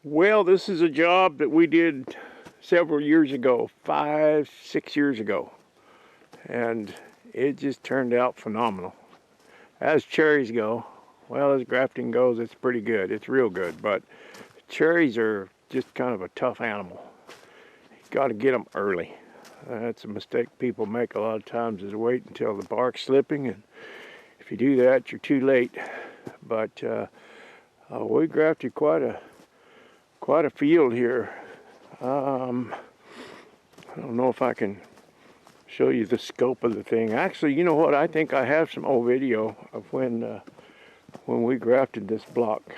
Well, this is a job that we did several years ago, 5, 6 years ago, and it just turned out phenomenal. As cherries go, well, as grafting goes, it's pretty good. It's real good, but cherries are just kind of a tough animal. You got to get them early. That's a mistake people make a lot of times, is wait until the bark's slipping, and if you do that, you're too late. But we grafted quite a field here. I don't know if I can show you the scope of the thing. Actually, you know what? I think I have some old video of when we grafted this block.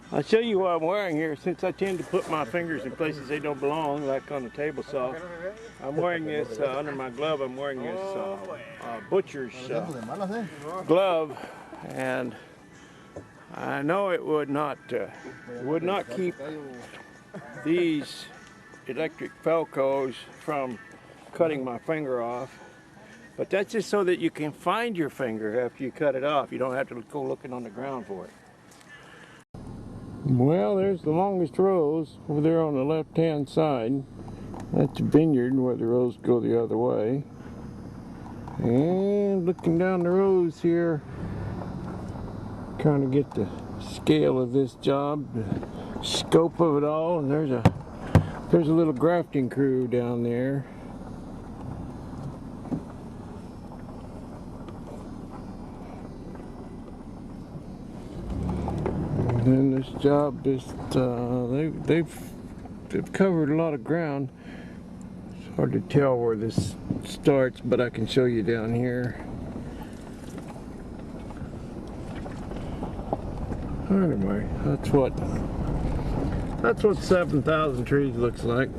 I'll show you what I'm wearing here, since I tend to put my fingers in places they don't belong, like on the table saw. I'm wearing this, under my glove, I'm wearing this butcher's glove, and I know it would not keep these electric Felcos from cutting my finger off, but that's just so that you can find your finger after you cut it off. You don't have to go looking on the ground for it. Well, there's the longest rows over there on the left-hand side. That's a vineyard where the rows go the other way. And looking down the rows here, trying to get the scale of this job, the scope of it all. And there's a little grafting crew down there. And this job is they've covered a lot of ground. It's hard to tell where this starts, but I can show you down here. Anyway, that's what 7,000 trees looks like.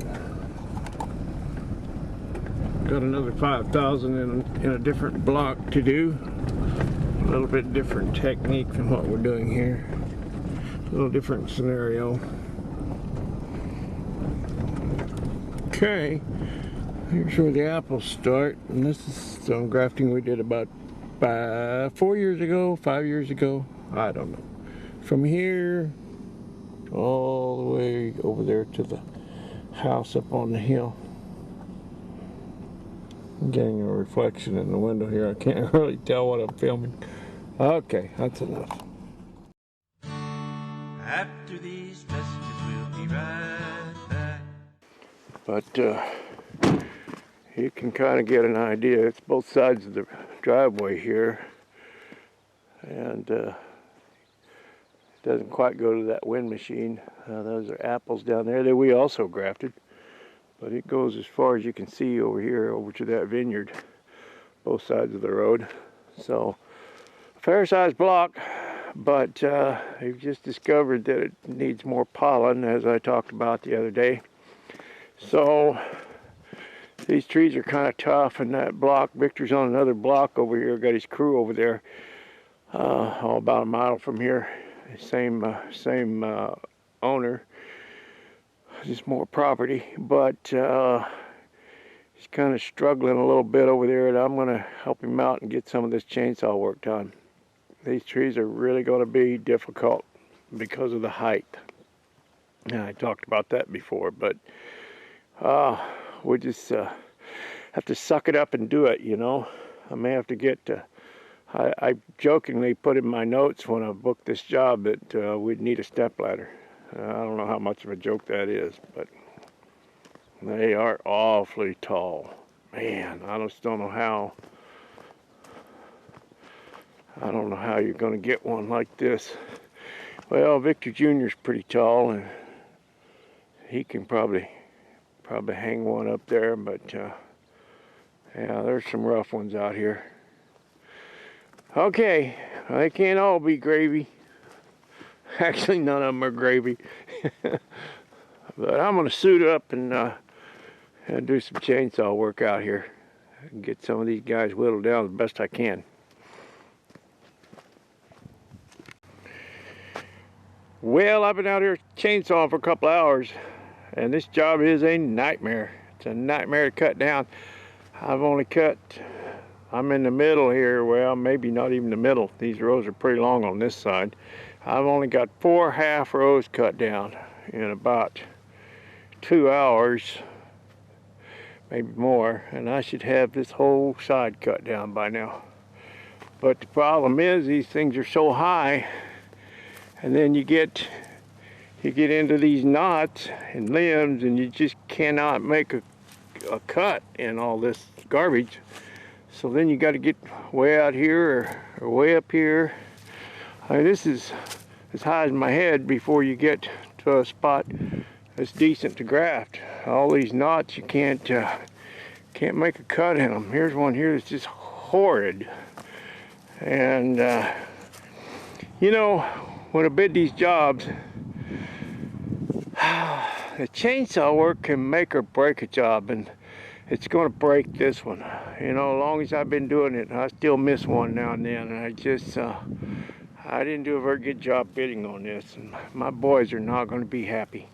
Got another 5,000 in a different block to do. A little bit different technique than what we're doing here. A little different scenario. Okay, here's where the apples start, and this is some grafting we did about 4 years ago, 5 years ago, I don't know. From here all the way over there to the house up on the hill. I'm getting a reflection in the window here. I can't really tell what I'm filming. Okay, that's enough. After these messages, we'll be right back. But you can kind of get an idea. It's both sides of the driveway here, and it doesn't quite go to that wind machine. Those are apples down there that we also grafted, but it goes as far as you can see over here, over to that vineyard, both sides of the road. So, a fair-sized block. But they've just discovered that it needs more pollen, as I talked about the other day. So these trees are kind of tough, and that block, Victor's on another block over here, got his crew over there, about a mile from here. Same owner, just more property, but he's kind of struggling a little bit over there, and I'm going to help him out and get some of this chainsaw work done. These trees are really going to be difficult because of the height. And I talked about that before, but we just have to suck it up and do it, you know. I may have to get I jokingly put in my notes when I booked this job that we'd need a step ladder. I don't know how much of a joke that is, but They are awfully tall. Man, I just don't know how. I don't know how you're going to get one like this. Well, Victor Jr.'s pretty tall, and he can probably hang one up there, but yeah, there's some rough ones out here. Okay, they can't all be gravy. Actually, none of them are gravy. But I'm going to suit up and do some chainsaw work out here and get some of these guys whittled down as best I can. Well, I've been out here chainsawing for a couple hours, and this job is a nightmare. It's a nightmare to cut down. I've only cut, I'm in the middle here, well, maybe not even the middle. These rows are pretty long on this side. I've only got 4 half rows cut down in about 2 hours, maybe more, and I should have this whole side cut down by now. But the problem is these things are so high, and then you get into these knots and limbs, and you just cannot make a cut in all this garbage. So then you got to get way out here or way up here. I mean, this is as high as my head before you get to a spot that's decent to graft. All these knots, you can't make a cut in them. Here's one here that's just horrid. And you know, when I bid these jobs, the chainsaw work can make or break a job, and it's going to break this one. You know, as long as I've been doing it, I still miss one now and then, and I just I didn't do a very good job bidding on this, and my boys are not going to be happy.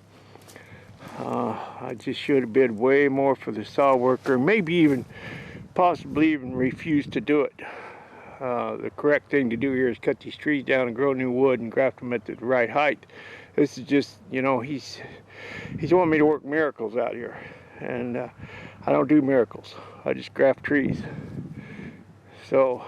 I just should have bid way more for the saw worker, maybe even possibly even refused to do it. The correct thing to do here is cut these trees down and grow new wood and graft them at the right height. This is just, you know, he's wanting me to work miracles out here, and I don't do miracles. I just graft trees. So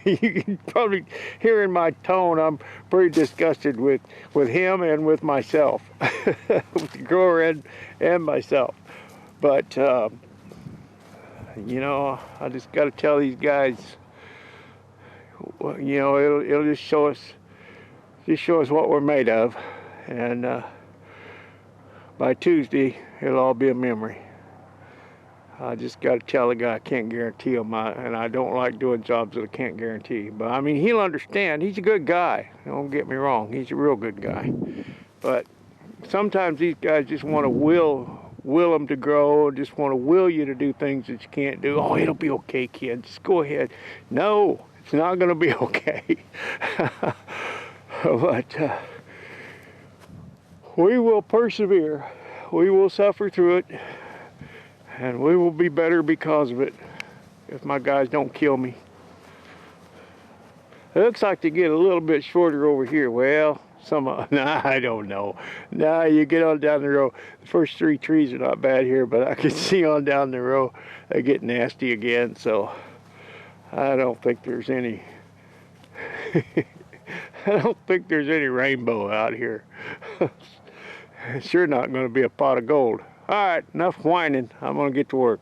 you can probably hear in my tone I'm pretty disgusted with him and with myself, with the grower and myself. But you know, I just got to tell these guys, you know, it'll just show us what we're made of, and by Tuesday it'll all be a memory. I just got to tell the guy I can't guarantee him, and I don't like doing jobs that I can't guarantee. But I mean, he'll understand. He's a good guy. Don't get me wrong. He's a real good guy. But sometimes these guys just want to will them to grow, just want to will you to do things that you can't do. Oh, it'll be okay, kid. Just go ahead. No, it's not going to be okay. But we will persevere. We will suffer through it. And we will be better because of it, if my guys don't kill me. It looks like they get a little bit shorter over here. Well, nah, I don't know. Nah, you get on down the row. The first 3 trees are not bad here, but I can see on down the row they get nasty again. So I don't think there's any. I don't think there's any rainbow out here. It's sure not going to be a pot of gold. All right, enough whining. I'm going to get to work.